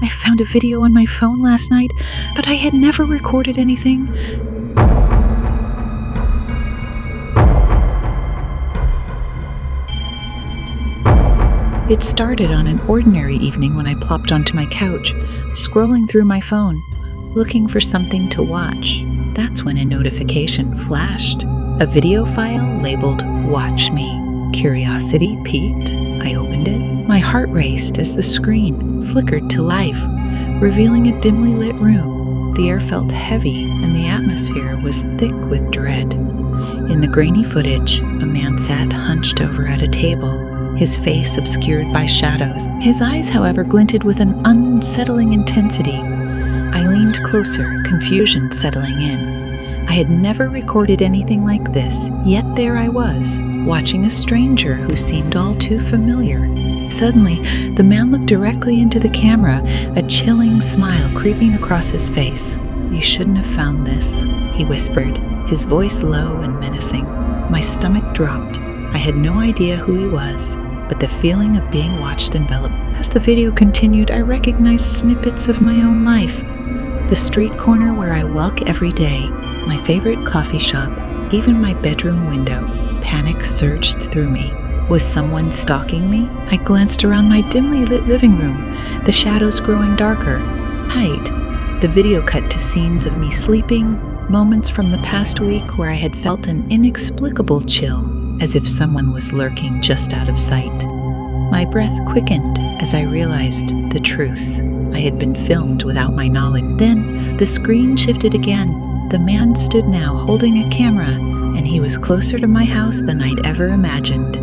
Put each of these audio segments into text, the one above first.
I found a video on my phone last night, but I had never recorded anything. It started on an ordinary evening when I plopped onto my couch, scrolling through my phone, looking for something to watch. That's when a notification flashed. A video file labeled "Watch Me." Curiosity piqued. I opened it. My heart raced as the screen flickered to life, revealing a dimly lit room. The air felt heavy and the atmosphere was thick with dread. In the grainy footage, a man sat hunched over at a table, his face obscured by shadows. His eyes, however, glinted with an unsettling intensity. I leaned closer, confusion settling in. I had never recorded anything like this, yet there I was, watching a stranger who seemed all too familiar. Suddenly, the man looked directly into the camera, a chilling smile creeping across his face. "You shouldn't have found this," he whispered, his voice low and menacing. My stomach dropped. I had no idea who he was, but the feeling of being watched enveloped. As the video continued, I recognized snippets of my own life. The street corner where I walk every day, my favorite coffee shop, even my bedroom window. Panic surged through me. Was someone stalking me? I glanced around my dimly lit living room, the shadows growing darker. Height. The video cut to scenes of me sleeping, moments from the past week where I had felt an inexplicable chill, as if someone was lurking just out of sight. My breath quickened as I realized the truth. I had been filmed without my knowledge. Then the screen shifted again. The man stood now holding a camera, and he was closer to my house than I'd ever imagined.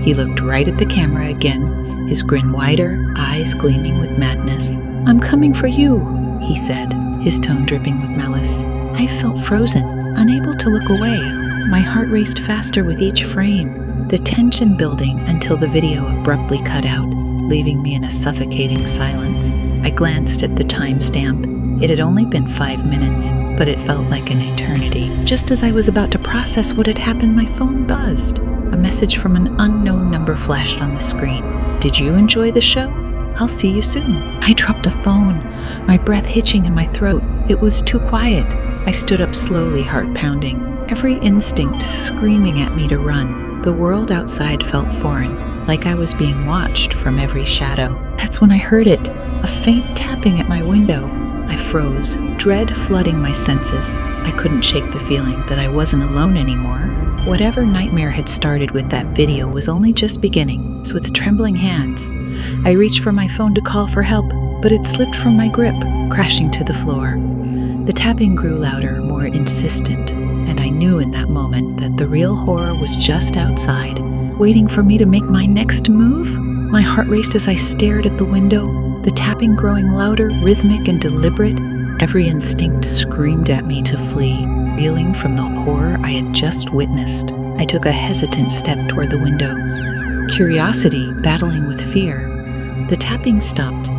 He looked right at the camera again, his grin wider, eyes gleaming with madness. "I'm coming for you," he said, his tone dripping with malice. I felt frozen, unable to look away. My heart raced faster with each frame, the tension building until the video abruptly cut out, leaving me in a suffocating silence. I glanced at the timestamp. It had only been 5 minutes, but it felt like an eternity. Just as I was about to process what had happened, my phone buzzed. A message from an unknown number flashed on the screen. "Did you enjoy the show? I'll see you soon." I dropped the phone, my breath hitching in my throat. It was too quiet. I stood up slowly, heart pounding, every instinct screaming at me to run. The world outside felt foreign, like I was being watched from every shadow. That's when I heard it, a faint tapping at my window. I froze, dread flooding my senses. I couldn't shake the feeling that I wasn't alone anymore. Whatever nightmare had started with that video was only just beginning. So with trembling hands, I reached for my phone to call for help, but it slipped from my grip, crashing to the floor. The tapping grew louder, more insistent, and I knew in that moment that the real horror was just outside, waiting for me to make my next move. My heart raced as I stared at the window, the tapping growing louder, rhythmic and deliberate. Every instinct screamed at me to flee, reeling from the horror I had just witnessed. I took a hesitant step toward the window, curiosity battling with fear. The tapping stopped,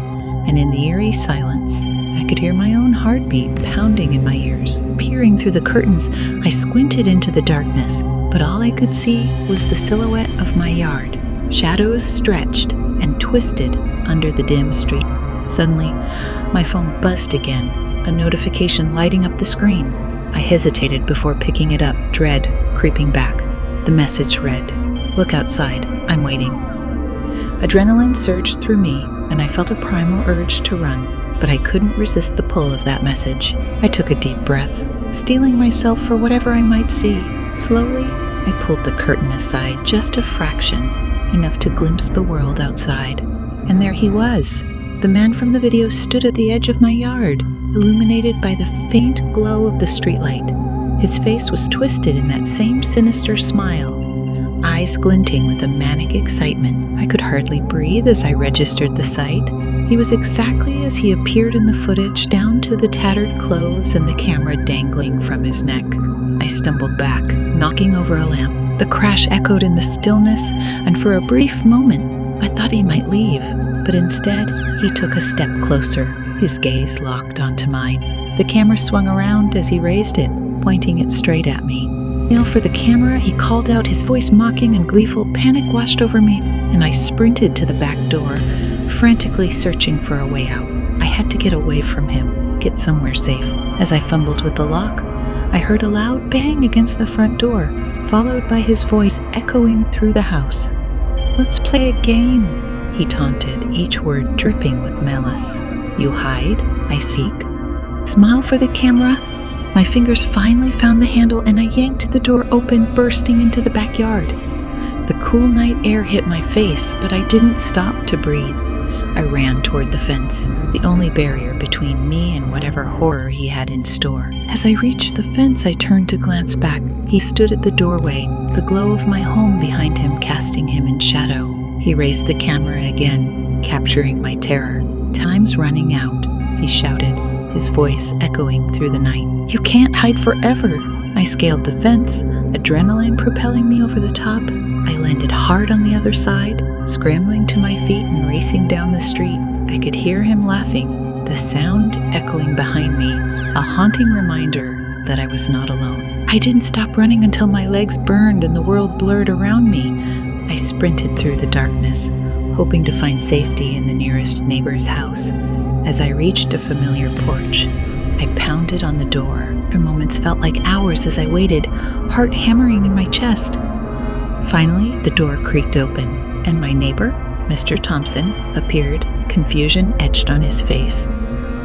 and in the eerie silence, I could hear my own heartbeat pounding in my ears. Peering through the curtains, I squinted into the darkness, but all I could see was the silhouette of my yard. Shadows stretched and twisted under the dim street. Suddenly, my phone buzzed again, a notification lighting up the screen. I hesitated before picking it up, dread creeping back. The message read, "Look outside, I'm waiting." Adrenaline surged through me, and I felt a primal urge to run, but I couldn't resist the pull of that message. I took a deep breath, steeling myself for whatever I might see. Slowly, I pulled the curtain aside just a fraction, enough to glimpse the world outside. And there he was. The man from the video stood at the edge of my yard, illuminated by the faint glow of the streetlight. His face was twisted in that same sinister smile, eyes glinting with a manic excitement. I could hardly breathe as I registered the sight. He was exactly as he appeared in the footage, down to the tattered clothes and the camera dangling from his neck. I stumbled back, knocking over a lamp. The crash echoed in the stillness, and for a brief moment, I thought he might leave. But instead, he took a step closer, his gaze locked onto mine. The camera swung around as he raised it, pointing it straight at me. "Kneel for the camera," he called out, his voice mocking and gleeful. Panic washed over me, and I sprinted to the back door, frantically searching for a way out. I had to get away from him, get somewhere safe. As I fumbled with the lock, I heard a loud bang against the front door, followed by his voice echoing through the house. "Let's play a game," he taunted, each word dripping with malice. "You hide, I seek. Smile for the camera." My fingers finally found the handle and I yanked the door open, bursting into the backyard. The cool night air hit my face, but I didn't stop to breathe. I ran toward the fence, the only barrier between me and whatever horror he had in store. As I reached the fence, I turned to glance back. He stood at the doorway, the glow of my home behind him casting him in shadow. He raised the camera again, capturing my terror. "Time's running out," he shouted, his voice echoing through the night. "You can't hide forever." I scaled the fence, adrenaline propelling me over the top. I landed hard on the other side, scrambling to my feet and racing down the street. I could hear him laughing, the sound echoing behind me, a haunting reminder that I was not alone. I didn't stop running until my legs burned and the world blurred around me. I sprinted through the darkness, hoping to find safety in the nearest neighbor's house. As I reached a familiar porch, I pounded on the door. For moments felt like hours as I waited, heart hammering in my chest. Finally, the door creaked open, and my neighbor, Mr. Thompson, appeared, confusion etched on his face.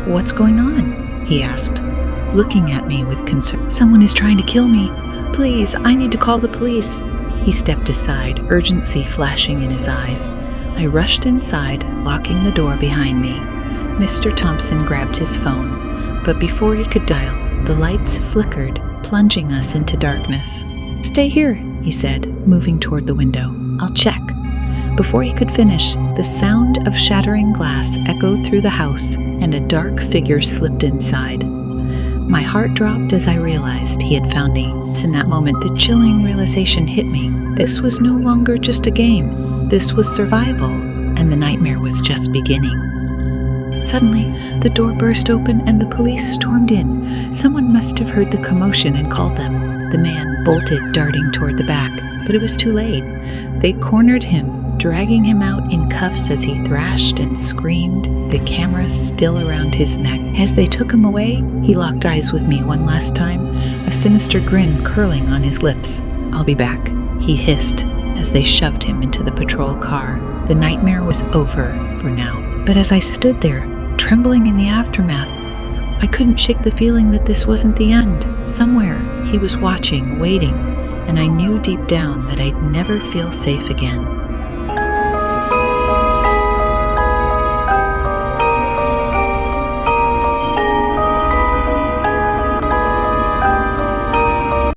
"What's going on?" he asked, looking at me with concern. "Someone is trying to kill me. Please, I need to call the police." He stepped aside, urgency flashing in his eyes. I rushed inside, locking the door behind me. Mr. Thompson grabbed his phone, but before he could dial, the lights flickered, plunging us into darkness. "Stay here," he said, moving toward the window. "I'll check." Before he could finish, the sound of shattering glass echoed through the house, and a dark figure slipped inside. My heart dropped as I realized he had found me. In that moment, the chilling realization hit me. This was no longer just a game. This was survival, and the nightmare was just beginning. Suddenly, the door burst open and the police stormed in. Someone must have heard the commotion and called them. The man bolted, darting toward the back, but it was too late. They cornered him, dragging him out in cuffs as he thrashed and screamed, the camera still around his neck. As they took him away, he locked eyes with me one last time, a sinister grin curling on his lips. "I'll be back," he hissed as they shoved him into the patrol car. The nightmare was over for now. But as I stood there, trembling in the aftermath, I couldn't shake the feeling that this wasn't the end. Somewhere, he was watching, waiting, and I knew deep down that I'd never feel safe again.